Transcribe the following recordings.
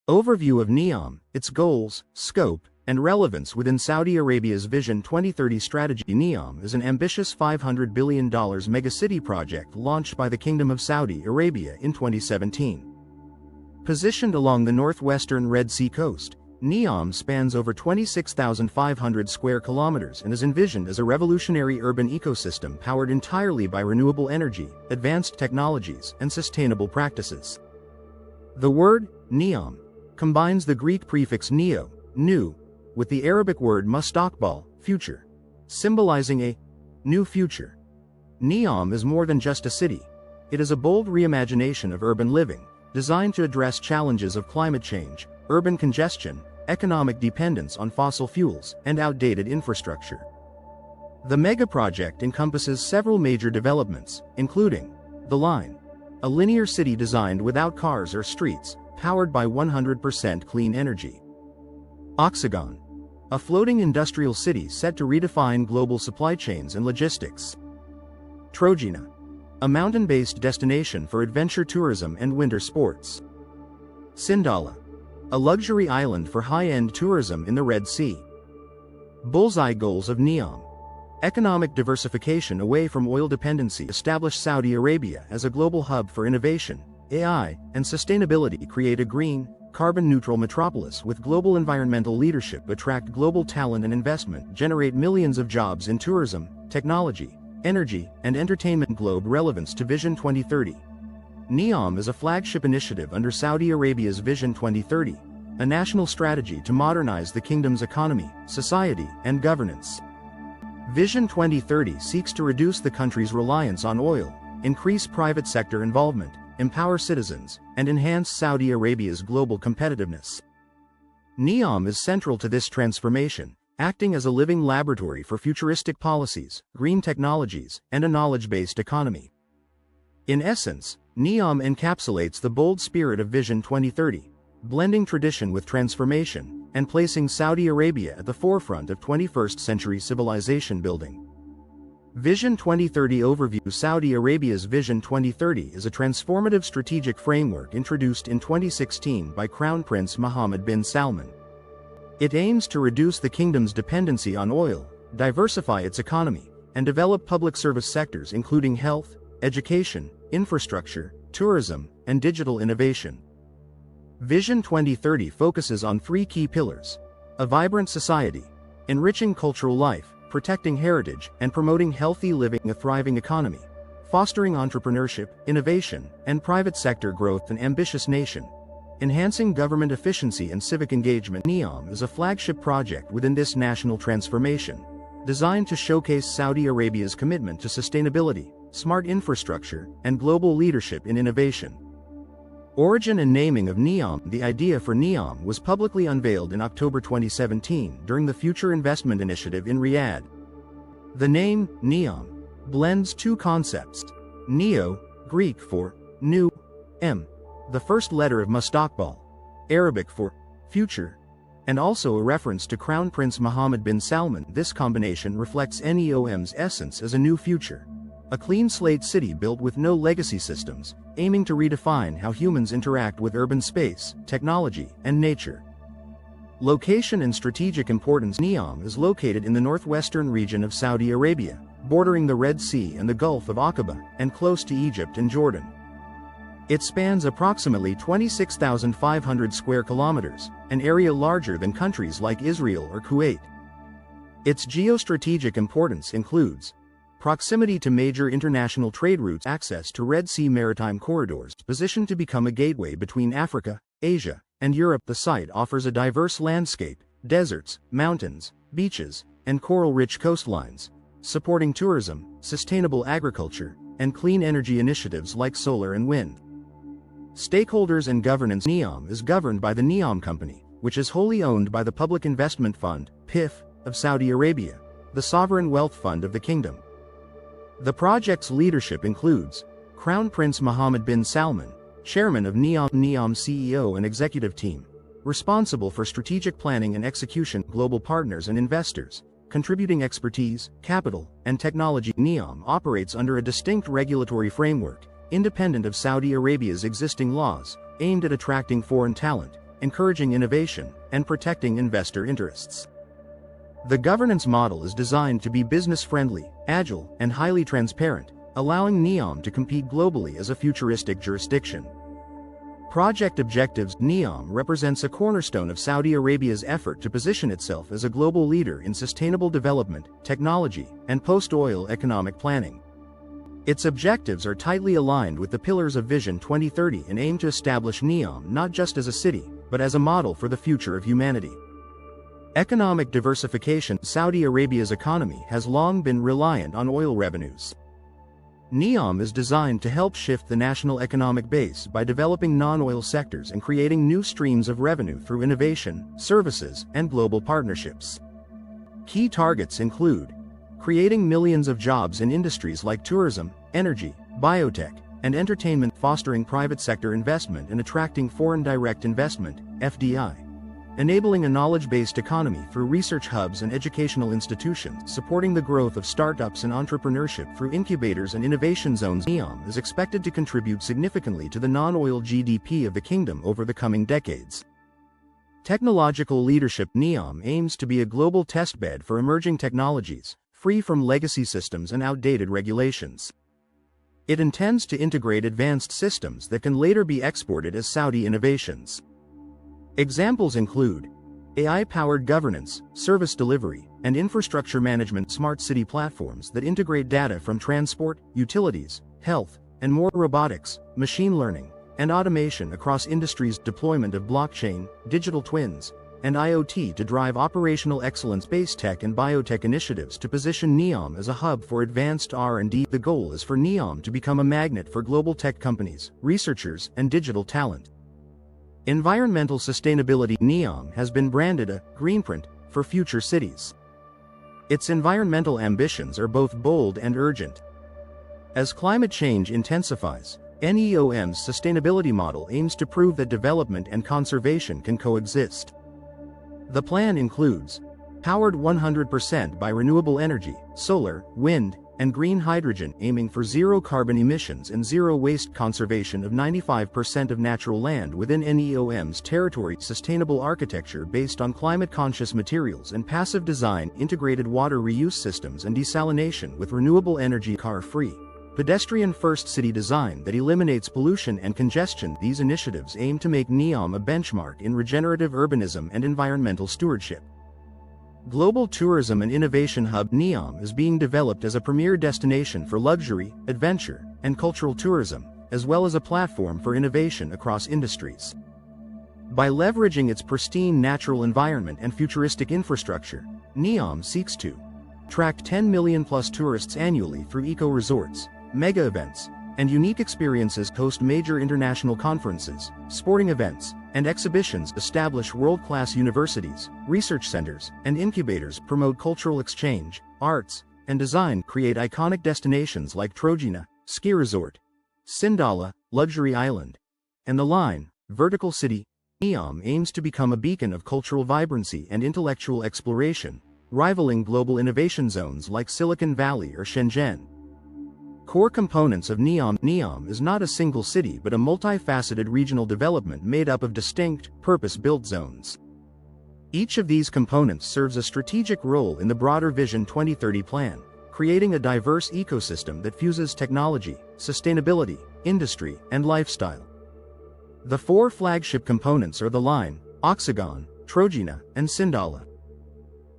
Overview of NEOM, its goals, scope, and relevance within Saudi Arabia's Vision 2030 strategy. NEOM is an ambitious $500 billion megacity project launched by the Kingdom of Saudi Arabia in 2017. Positioned along the northwestern Red Sea coast, NEOM spans over 26,500 square kilometers and is envisioned as a revolutionary urban ecosystem powered entirely by renewable energy, advanced technologies, and sustainable practices. The word NEOM combines the Greek prefix neo, new, with the Arabic word mustaqbal, future, symbolizing a new future. NEOM is more than just a city. It is a bold reimagination of urban living, designed to address challenges of climate change, urban congestion, economic dependence on fossil fuels, and outdated infrastructure. The mega-project encompasses several major developments, including The Line, a linear city designed without cars or streets, powered by 100% clean energy. Oxagon, a floating industrial city set to redefine global supply chains and logistics. Trojena, a mountain-based destination for adventure tourism and winter sports. Sindalah, a luxury island for high-end tourism in the Red Sea. Bullseye goals of NEOM: economic diversification away from oil dependency, establish Saudi Arabia as a global hub for innovation, AI, and sustainability, create a green, carbon-neutral metropolis with global environmental leadership, attract global talent and investment, generate millions of jobs in tourism, technology, energy, and entertainment. Globe relevance to Vision 2030. NEOM is a flagship initiative under Saudi Arabia's Vision 2030, a national strategy to modernize the kingdom's economy, society, and governance. Vision 2030 seeks to reduce the country's reliance on oil, increase private sector involvement, empower citizens, and enhance Saudi Arabia's global competitiveness. NEOM is central to this transformation, acting as a living laboratory for futuristic policies, green technologies, and a knowledge-based economy. In essence, NEOM encapsulates the bold spirit of Vision 2030, blending tradition with transformation, and placing Saudi Arabia at the forefront of 21st-century civilization building. Vision 2030 Overview. Saudi Arabia's Vision 2030 is a transformative strategic framework introduced in 2016 by Crown Prince Mohammed bin Salman. It aims to reduce the kingdom's dependency on oil, diversify its economy, and develop public service sectors including health, education, infrastructure, tourism, and digital innovation. Vision 2030 focuses on three key pillars: a vibrant society, enriching cultural life, protecting heritage, and promoting healthy living; a thriving economy, fostering entrepreneurship, innovation, and private sector growth; an ambitious nation, enhancing government efficiency and civic engagement. NEOM is a flagship project within this national transformation, designed to showcase Saudi Arabia's commitment to sustainability, smart infrastructure, and global leadership in innovation. Origin and naming of NEOM. The idea for NEOM was publicly unveiled in October 2017 during the Future Investment Initiative in Riyadh. The name, NEOM, blends two concepts: neo, Greek for new, m, the first letter of mustaqbal, Arabic for future, and also a reference to Crown Prince Mohammed bin Salman. This combination reflects NEOM's essence as a new future, a clean slate city built with no legacy systems, aiming to redefine how humans interact with urban space, technology, and nature. Location and strategic importance. NEOM is located in the northwestern region of Saudi Arabia, bordering the Red Sea and the Gulf of Aqaba, and close to Egypt and Jordan. It spans approximately 26,500 square kilometers, an area larger than countries like Israel or Kuwait. Its geostrategic importance includes proximity to major international trade routes, access to Red Sea maritime corridors, positioned to become a gateway between Africa, Asia, and Europe. The site offers a diverse landscape, deserts, mountains, beaches, and coral-rich coastlines, supporting tourism, sustainable agriculture, and clean energy initiatives like solar and wind. Stakeholders and governance. NEOM is governed by the NEOM Company, which is wholly owned by the Public Investment Fund, PIF, of Saudi Arabia, the sovereign wealth fund of the kingdom. The project's leadership includes Crown Prince Mohammed bin Salman, chairman of NEOM, CEO and executive team, responsible for strategic planning and execution; global partners and investors, contributing expertise, capital, and technology. NEOM operates under a distinct regulatory framework, independent of Saudi Arabia's existing laws, aimed at attracting foreign talent, encouraging innovation, and protecting investor interests. The governance model is designed to be business-friendly, agile, and highly transparent, allowing NEOM to compete globally as a futuristic jurisdiction. Project objectives: NEOM represents a cornerstone of Saudi Arabia's effort to position itself as a global leader in sustainable development, technology, and post-oil economic planning. Its objectives are tightly aligned with the pillars of Vision 2030 and aim to establish NEOM not just as a city, but as a model for the future of humanity. Economic diversification: Saudi Arabia's economy has long been reliant on oil revenues. NEOM is designed to help shift the national economic base by developing non-oil sectors and creating new streams of revenue through innovation, services, and global partnerships. Key targets include creating millions of jobs in industries like tourism, energy, biotech, and entertainment, fostering private sector investment and attracting foreign direct investment, FDI. Enabling a knowledge-based economy through research hubs and educational institutions, supporting the growth of startups and entrepreneurship through incubators and innovation zones. NEOM is expected to contribute significantly to the non-oil GDP of the kingdom over the coming decades. Technological leadership: NEOM aims to be a global testbed for emerging technologies, free from legacy systems and outdated regulations. It intends to integrate advanced systems that can later be exported as Saudi innovations. Examples include AI-powered governance, service delivery, and infrastructure management, smart city platforms that integrate data from transport, utilities, health, and more, robotics, machine learning, and automation across industries, deployment of blockchain, digital twins, and IoT to drive operational excellence. Space tech and biotech initiatives to position NEOM as a hub for advanced R&D. The goal is for NEOM to become a magnet for global tech companies, researchers, and digital talent. Environmental sustainability: NEOM has been branded a greenprint for future cities. Its environmental ambitions are both bold and urgent. As climate change intensifies, NEOM's sustainability model aims to prove that development and conservation can coexist. The plan includes powered 100% by renewable energy, solar, wind, and green hydrogen, aiming for zero carbon emissions and zero waste, conservation of 95% of natural land within NEOM's territory, sustainable architecture based on climate-conscious materials and passive design, integrated water reuse systems and desalination with renewable energy, car-free, pedestrian-first city design that eliminates pollution and congestion. These initiatives aim to make NEOM a benchmark in regenerative urbanism and environmental stewardship. Global tourism and innovation hub: NEOM is being developed as a premier destination for luxury, adventure, and cultural tourism, as well as a platform for innovation across industries. By leveraging its pristine natural environment and futuristic infrastructure, NEOM seeks to attract 10 million plus tourists annually through eco-resorts, mega events, and unique experiences, host major international conferences, sporting events, and exhibitions, establish world-class universities, research centers, and incubators, promote cultural exchange, arts, and design, create iconic destinations like Trojena, ski resort, Sindalah, luxury island, and The Line, vertical city. NEOM aims to become a beacon of cultural vibrancy and intellectual exploration, rivaling global innovation zones like Silicon Valley or Shenzhen. Core components of NEOM: NEOM is not a single city but a multifaceted regional development made up of distinct, purpose-built zones. Each of these components serves a strategic role in the broader Vision 2030 plan, creating a diverse ecosystem that fuses technology, sustainability, industry, and lifestyle. The four flagship components are The Line, Oxagon, Trojena, and Sindalah.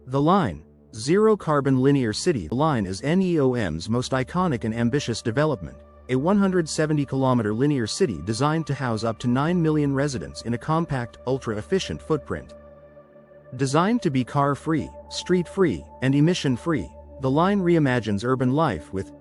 The Line, zero-carbon linear city. The Line is NEOM's most iconic and ambitious development, a 170-kilometer linear city designed to house up to 9 million residents in a compact, ultra-efficient footprint. Designed to be car-free, street-free, and emission-free, The Line reimagines urban life with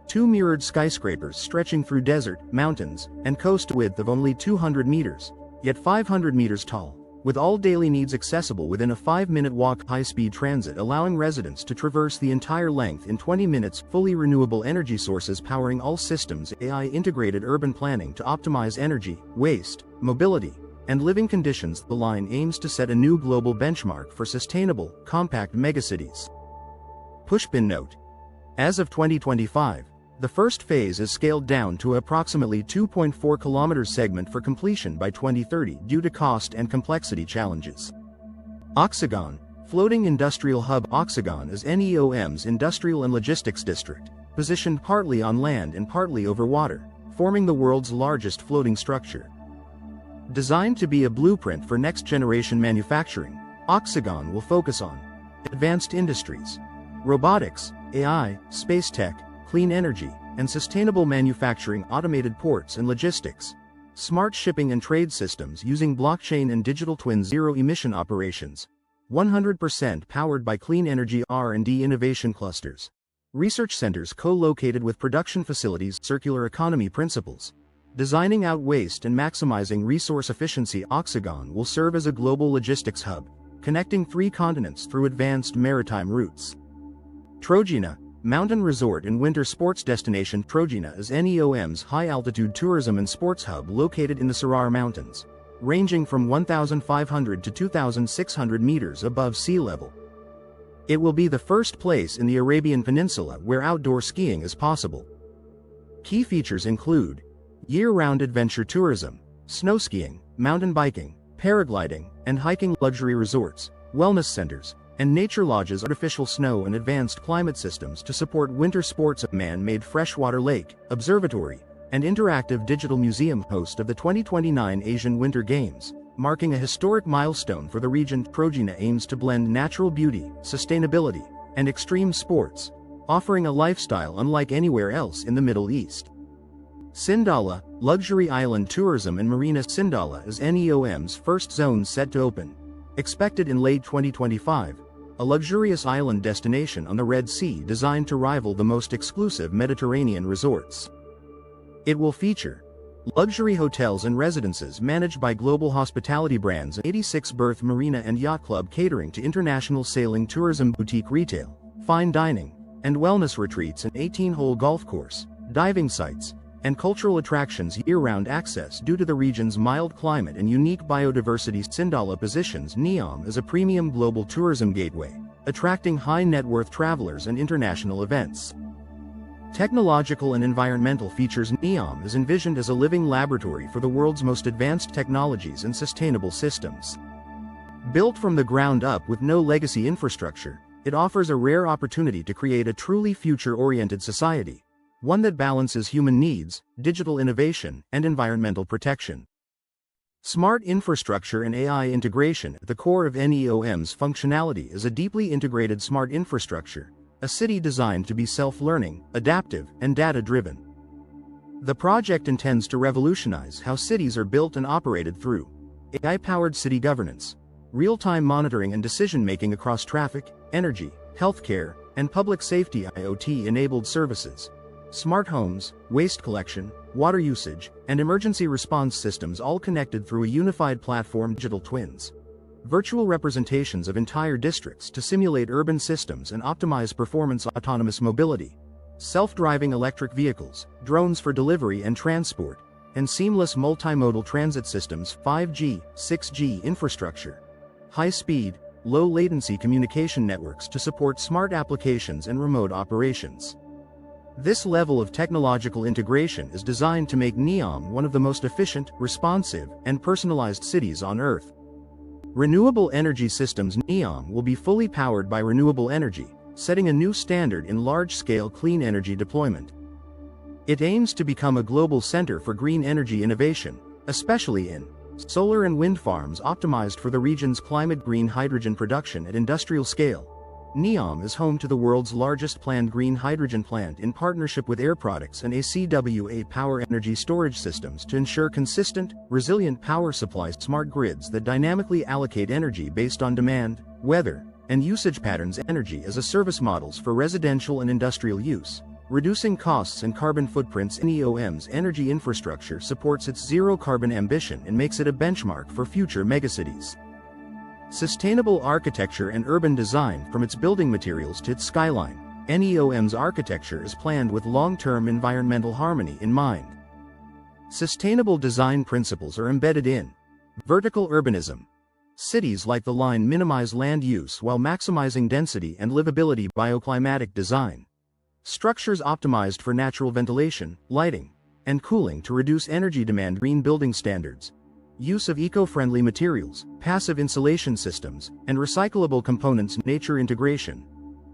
two mirrored skyscrapers stretching through desert, mountains, and coast, width of only 200 meters, yet 500 meters tall, with all daily needs accessible within a 5-minute walk. High-speed transit allowing residents to traverse the entire length in 20 minutes. Fully renewable energy sources powering all systems. AI-integrated urban planning to optimize energy, waste, mobility, and living conditions. The Line aims to set a new global benchmark for sustainable, compact megacities. Pushpin note: as of 2025, The first phase is scaled down to approximately 2.4 km segment for completion by 2030 due to cost and complexity challenges. Oxagon, Floating Industrial Hub. Oxagon is NEOM's industrial and logistics district, positioned partly on land and partly over water, forming the world's largest floating structure. Designed to be a blueprint for next-generation manufacturing, Oxagon will focus on advanced industries, robotics, AI, space tech, clean energy, and sustainable manufacturing, automated ports and logistics, smart shipping and trade systems using blockchain and digital twins, zero-emission operations, 100% powered by clean energy, R&D innovation clusters, research centers co-located with production facilities, circular economy principles, designing out waste and maximizing resource efficiency. Oxagon will serve as a global logistics hub, connecting 3 continents through advanced maritime routes. Trojena, mountain resort and winter sports destination. Trojena is NEOM's high-altitude tourism and sports hub located in the Sarar Mountains, ranging from 1,500 to 2,600 meters above sea level. It will be the first place in the Arabian Peninsula where outdoor skiing is possible. Key features include year-round adventure tourism, snow skiing, mountain biking, paragliding, and hiking, luxury resorts, wellness centers, and nature lodges, artificial snow and advanced climate systems to support winter sports, a man-made freshwater lake, observatory, and interactive digital museum, host of the 2029 Asian Winter Games, marking a historic milestone for the region. Trojena aims to blend natural beauty, sustainability, and extreme sports, offering a lifestyle unlike anywhere else in the Middle East. Sindalah, luxury island tourism and marina. Sindalah is NEOM's first zone set to open, expected in late 2025, a luxurious island destination on the Red Sea designed to rival the most exclusive Mediterranean resorts. It will feature luxury hotels and residences managed by global hospitality brands, 86-berth marina and yacht club catering to international sailing tourism, boutique retail, fine dining, and wellness retreats, an 18-hole golf course, diving sites, and cultural attractions, year-round access due to the region's mild climate and unique biodiversity. Sindalah positions NEOM as a premium global tourism gateway, attracting high-net-worth travelers and international events. Technological and environmental features. NEOM is envisioned as a living laboratory for the world's most advanced technologies and sustainable systems. Built from the ground up with no legacy infrastructure, it offers a rare opportunity to create a truly future-oriented society, one that balances human needs, digital innovation, and environmental protection. Smart infrastructure and AI integration. At the core of NEOM's functionality is a deeply integrated smart infrastructure, a city designed to be self-learning, adaptive, and data-driven. The project intends to revolutionize how cities are built and operated through AI-powered city governance, real-time monitoring and decision-making across traffic, energy, healthcare, and public safety, IoT-enabled services, smart homes, waste collection, water usage, and emergency response systems, all connected through a unified platform, digital twins, virtual representations of entire districts to simulate urban systems and optimize performance, autonomous mobility, self-driving electric vehicles, drones for delivery and transport, and seamless multimodal transit systems, 5G, 6G infrastructure, high-speed, low-latency communication networks to support smart applications and remote operations. This level of technological integration is designed to make NEOM one of the most efficient, responsive, and personalized cities on Earth. Renewable energy systems. NEOM will be fully powered by renewable energy, setting a new standard in large-scale clean energy deployment. It aims to become a global center for green energy innovation, especially in solar and wind farms optimized for the region's climate, green hydrogen production at industrial scale. NEOM is home to the world's largest planned green hydrogen plant in partnership with Air Products and ACWA Power Energy Storage Systems to ensure consistent, resilient power supplies, smart grids that dynamically allocate energy based on demand, weather, and usage patterns, energy as a service models for residential and industrial use, reducing costs and carbon footprints. NEOM's energy infrastructure supports its zero-carbon ambition and makes it a benchmark for future megacities. Sustainable architecture and urban design. From its building materials to its skyline, NEOM's architecture is planned with long-term environmental harmony in mind. Sustainable design principles are embedded in vertical urbanism. Cities like the line minimize land use while maximizing density and livability. Bioclimatic design. Structures optimized for natural ventilation, lighting, and cooling to reduce energy demand. Green building standards. Use of eco-friendly materials, passive insulation systems, and recyclable components. Nature integration.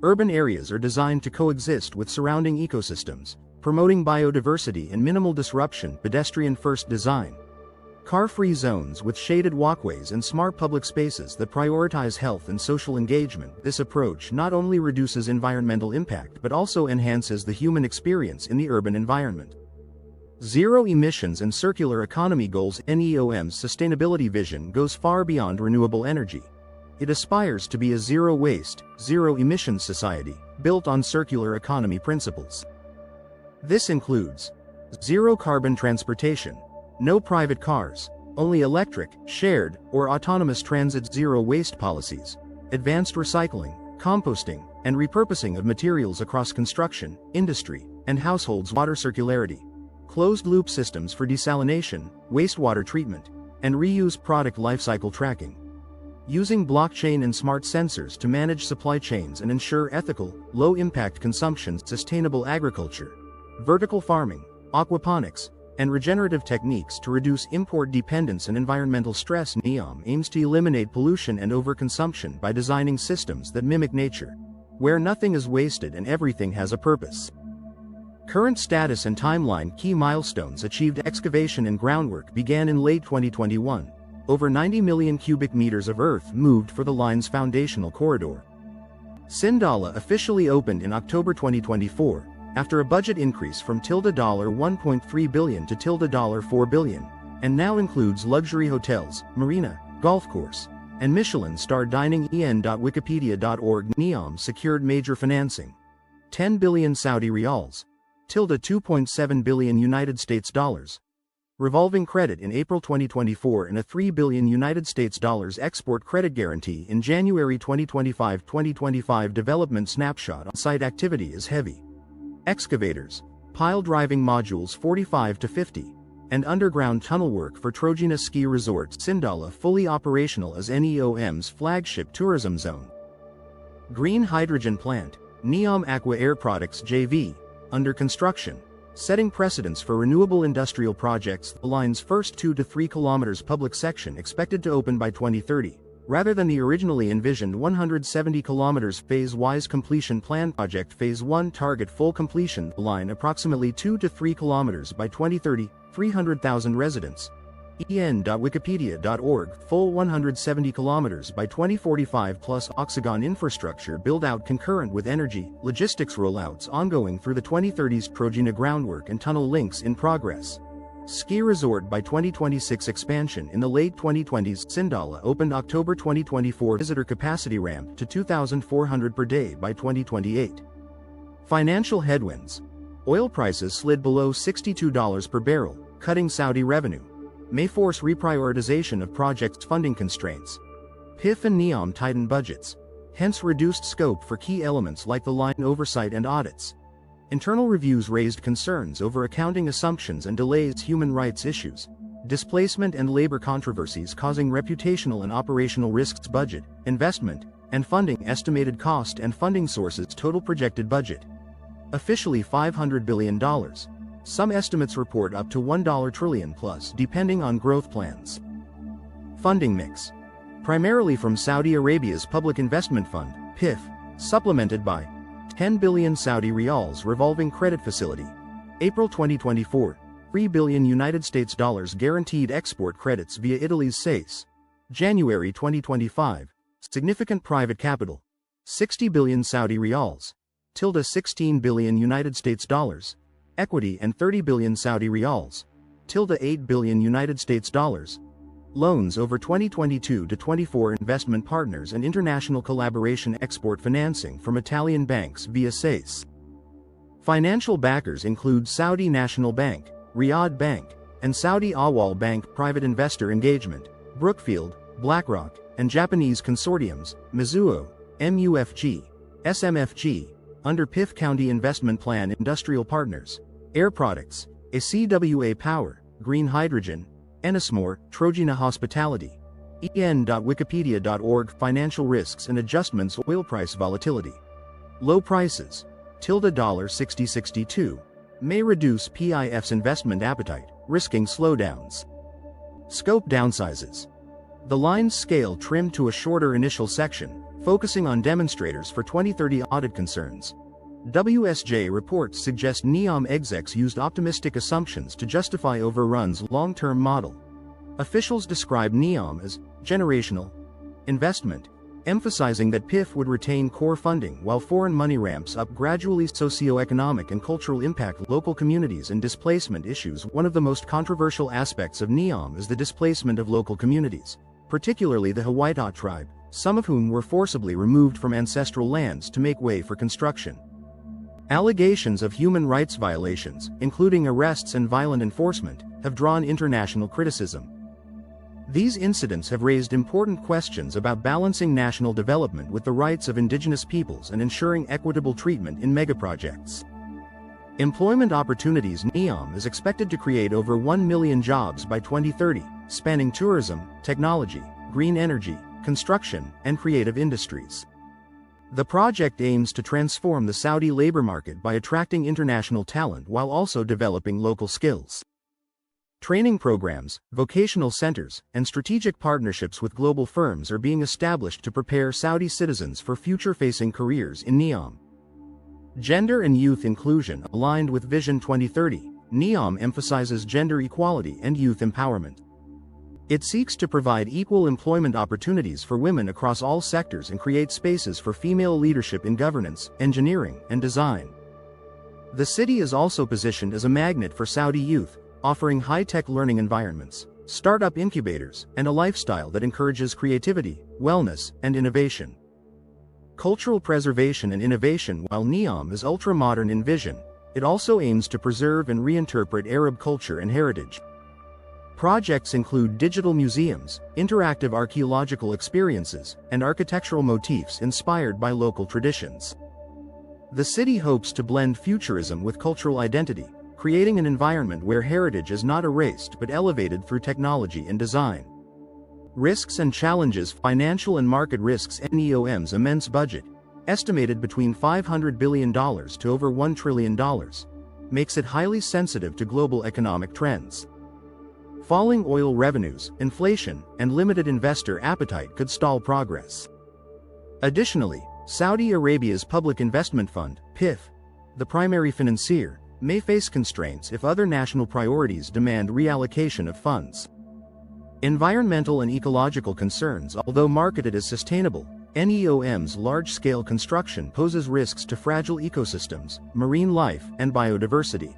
Urban areas are designed to coexist with surrounding ecosystems, promoting biodiversity and minimal disruption. Pedestrian-first design. Car-free zones with shaded walkways and smart public spaces that prioritize health and social engagement. This approach not only reduces environmental impact but also enhances the human experience in the urban environment. Zero emissions and circular economy goals. NEOM's sustainability vision goes far beyond renewable energy. It aspires to be a zero-waste, zero-emissions society, built on circular economy principles. This includes zero-carbon transportation, no private cars, only electric, shared, or autonomous transit. Zero-waste policies, advanced recycling, composting, and repurposing of materials across construction, industry, and households. Water circularity. Closed-loop systems for desalination, wastewater treatment, and reuse. Product lifecycle tracking. Using blockchain and smart sensors to manage supply chains and ensure ethical, low-impact consumption. Sustainable agriculture. Vertical farming, aquaponics, and regenerative techniques to reduce import dependence and environmental stress. NEOM aims to eliminate pollution and overconsumption by designing systems that mimic nature, where nothing is wasted and everything has a purpose. Current status and timeline. Key milestones achieved. Excavation and groundwork began in late 2021. Over 90 million cubic meters of earth moved for the line's foundational corridor. Sindalah officially opened in October 2024, after a budget increase from $1.3 billion to $4 billion, and now includes luxury hotels, marina, golf course, and Michelin-starred dining. en.wikipedia.org. NEOM secured major financing. 10 billion Saudi riyals, $2.7 billion United States dollars. Revolving credit in April 2024 and a $3 billion United States dollars export credit guarantee in January 2025. 2025 development snapshot. On-site activity is heavy. Excavators, pile driving modules 45 to 50, and underground tunnel work for Trojena ski resort. Sindalah fully operational as NEOM's flagship tourism zone. Green hydrogen plant, NEOM Aqua Air Products JV, under construction, setting precedents for renewable industrial projects. The line's first 2 to 3 kilometers public section expected to open by 2030, rather than the originally envisioned 170 kilometers phase-wise completion plan. Project Phase 1 target full completion. The line approximately 2 to 3 kilometers by 2030, 300,000 residents. en.wikipedia.org. Full 170 kilometers by 2045 plus Oxagon infrastructure build-out concurrent with energy, logistics rollouts ongoing through the 2030s. Trojena groundwork and tunnel links in progress. Ski resort by 2026. Expansion in the late 2020s. Sindalah opened October 2024. Visitor capacity ramp to 2,400 per day by 2028. Financial headwinds. Oil prices slid below $62 per barrel, cutting Saudi revenue. May force reprioritization of projects. Funding constraints. PIF and NEOM tighten budgets, hence reduced scope for key elements like the line oversight and audits. Internal reviews raised concerns over accounting assumptions and delays. Human rights issues. Displacement and labor controversies causing reputational and operational risks. Budget, investment, and funding. Estimated cost and funding sources. Total projected budget. Officially $500 billion. Some estimates report up to $1 trillion plus, depending on growth plans. Funding mix. Primarily from Saudi Arabia's Public Investment Fund, PIF, supplemented by 10 billion Saudi riyals revolving credit facility. April 2024, 3 billion United States dollars guaranteed export credits via Italy's SACE. January 2025, significant private capital. 60 billion Saudi riyals, 16 billion United States dollars. Equity and 30 billion Saudi riyals, 8 billion United States dollars. Loans over 2022 to 24. Investment partners and international collaboration. Export financing from Italian banks via SACE. Financial backers include Saudi National Bank, Riyadh Bank, and Saudi Awwal Bank. Private investor engagement. Brookfield, BlackRock, and Japanese consortiums, Mizuho, MUFG, SMFG, under PIF County Investment Plan. Industrial partners. Air Products, ACWA Power, Green Hydrogen, Ennismore, Trojena Hospitality. en.wikipedia.org. Financial risks and adjustments. Oil price volatility. Low prices. $6062, may reduce PIF's investment appetite, risking slowdowns. Scope downsizes. The line's scale trimmed to a shorter initial section, focusing on demonstrators for 2030 audit concerns. WSJ reports suggest NEOM execs used optimistic assumptions to justify overruns' long-term model. Officials describe NEOM as generational investment, emphasizing that PIF would retain core funding while foreign money ramps up gradually. Socioeconomic and cultural impact. Local communities and displacement issues. One of the most controversial aspects of NEOM is the displacement of local communities, particularly the Hawaii tribe, some of whom were forcibly removed from ancestral lands to make way for construction. Allegations of human rights violations, including arrests and violent enforcement, have drawn international criticism. These incidents have raised important questions about balancing national development with the rights of indigenous peoples and ensuring equitable treatment in megaprojects. Employment opportunities. NEOM is expected to create over 1 million jobs by 2030, spanning tourism, technology, green energy, construction, and creative industries. The project aims to transform the Saudi labor market by attracting international talent while also developing local skills. Training programs, vocational centers, and strategic partnerships with global firms are being established to prepare Saudi citizens for future-facing careers in NEOM. Gender and youth inclusion. Aligned with Vision 2030, NEOM emphasizes gender equality and youth empowerment. It seeks to provide equal employment opportunities for women across all sectors and create spaces for female leadership in governance, engineering, and design. The city is also positioned as a magnet for Saudi youth, offering high-tech learning environments, startup incubators, and a lifestyle that encourages creativity, wellness, and innovation. Cultural preservation and innovation. While NEOM is ultra-modern in vision, it also aims to preserve and reinterpret Arab culture and heritage. Projects include digital museums, interactive archaeological experiences, and architectural motifs inspired by local traditions. The city hopes to blend futurism with cultural identity, creating an environment where heritage is not erased but elevated through technology and design. Risks and challenges. Financial and market risks. NEOM's immense budget, estimated between $500 billion to over $1 trillion, makes it highly sensitive to global economic trends. Falling oil revenues, inflation, and limited investor appetite could stall progress. Additionally, Saudi Arabia's Public Investment Fund, PIF, the primary financier, may face constraints if other national priorities demand reallocation of funds. Environmental and ecological concerns. Although marketed as sustainable, NEOM's large-scale construction poses risks to fragile ecosystems, marine life, and biodiversity.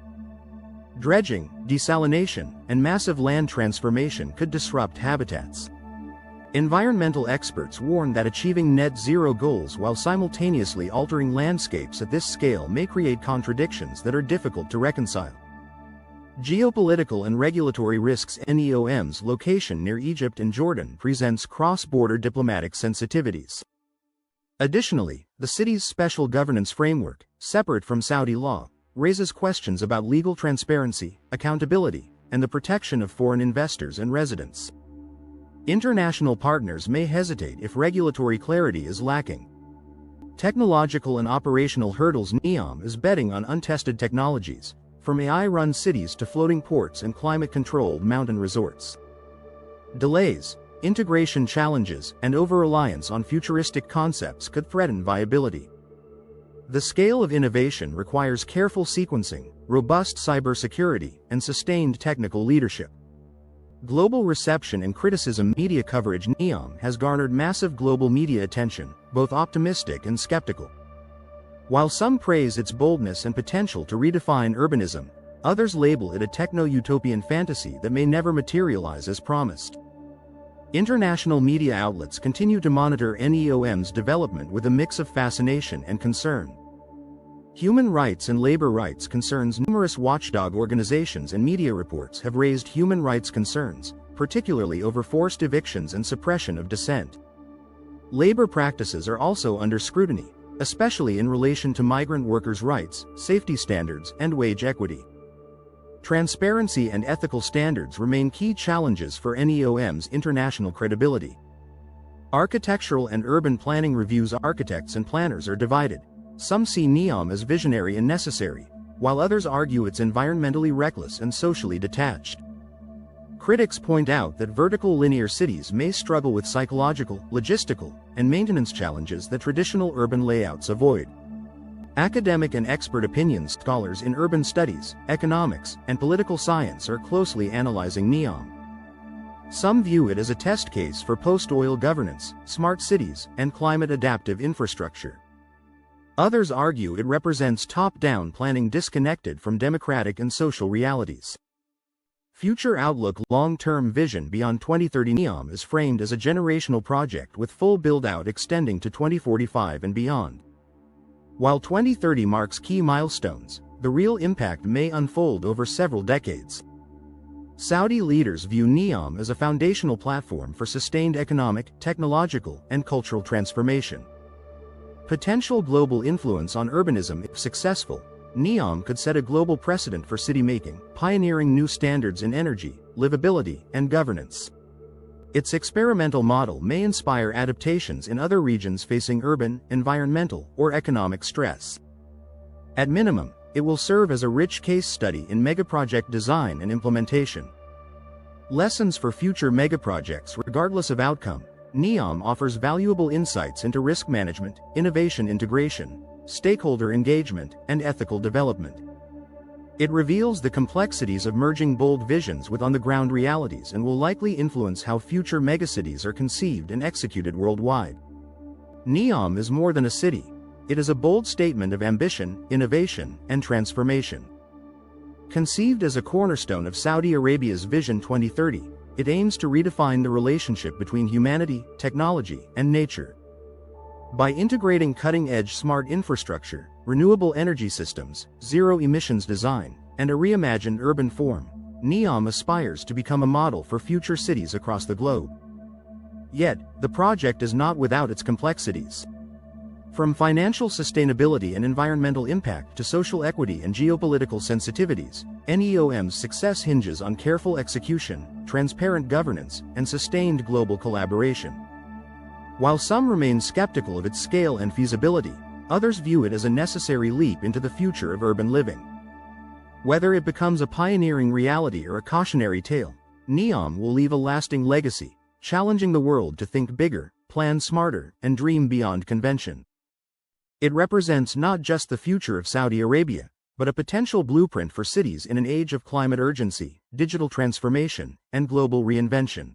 Dredging, desalination, and massive land transformation could disrupt habitats. Environmental experts warn that achieving net zero goals while simultaneously altering landscapes at this scale may create contradictions that are difficult to reconcile. Geopolitical and regulatory risks. NEOM's location near Egypt and Jordan presents cross-border diplomatic sensitivities. Additionally, the city's special governance framework, separate from Saudi law, raises questions about legal transparency, accountability, and the protection of foreign investors and residents. International partners may hesitate if regulatory clarity is lacking. Technological and operational hurdles. NEOM is betting on untested technologies, from AI-run cities to floating ports and climate-controlled mountain resorts. Delays, integration challenges, and over-reliance on futuristic concepts could threaten viability. The scale of innovation requires careful sequencing, robust cybersecurity, and sustained technical leadership. Global reception and criticism. Media coverage. NEOM has garnered massive global media attention, both optimistic and skeptical. While some praise its boldness and potential to redefine urbanism, others label it a techno-utopian fantasy that may never materialize as promised. International media outlets continue to monitor NEOM's development with a mix of fascination and concern. Human rights and labor rights concerns. Numerous watchdog organizations and media reports have raised human rights concerns, particularly over forced evictions and suppression of dissent. Labor practices are also under scrutiny, especially in relation to migrant workers' rights, safety standards, and wage equity. Transparency and ethical standards remain key challenges for NEOM's international credibility. Architectural and urban planning reviews. Architects and planners are divided. Some see NEOM as visionary and necessary, while others argue it's environmentally reckless and socially detached. Critics point out that vertical linear cities may struggle with psychological, logistical, and maintenance challenges that traditional urban layouts avoid. Academic and expert opinions scholars in urban studies, economics, and political science are closely analyzing NEOM. Some view it as a test case for post-oil governance, smart cities, and climate-adaptive infrastructure. Others argue it represents top-down planning disconnected from democratic and social realities. Future Outlook long-term vision beyond 2030 NEOM is framed as a generational project with full build-out extending to 2045 and beyond. While 2030 marks key milestones, the real impact may unfold over several decades. Saudi leaders view NEOM as a foundational platform for sustained economic, technological, and cultural transformation. Potential global influence on urbanism. If successful, NEOM could set a global precedent for city-making, pioneering new standards in energy, livability, and governance. Its experimental model may inspire adaptations in other regions facing urban, environmental, or economic stress. At minimum, it will serve as a rich case study in megaproject design and implementation. Lessons for future megaprojects. Regardless of outcome, NEOM offers valuable insights into risk management, innovation integration, stakeholder engagement, and ethical development. It reveals the complexities of merging bold visions with on-the-ground realities and will likely influence how future megacities are conceived and executed worldwide. NEOM is more than a city. It is a bold statement of ambition, innovation, and transformation. Conceived as a cornerstone of Saudi Arabia's Vision 2030, it aims to redefine the relationship between humanity, technology, and nature. By integrating cutting-edge smart infrastructure, renewable energy systems, zero-emissions design, and a reimagined urban form, NEOM aspires to become a model for future cities across the globe. Yet, the project is not without its complexities. From financial sustainability and environmental impact to social equity and geopolitical sensitivities, NEOM's success hinges on careful execution, transparent governance, and sustained global collaboration. While some remain skeptical of its scale and feasibility, others view it as a necessary leap into the future of urban living. Whether it becomes a pioneering reality or a cautionary tale, NEOM will leave a lasting legacy, challenging the world to think bigger, plan smarter, and dream beyond convention. It represents not just the future of Saudi Arabia, but a potential blueprint for cities in an age of climate urgency, digital transformation, and global reinvention.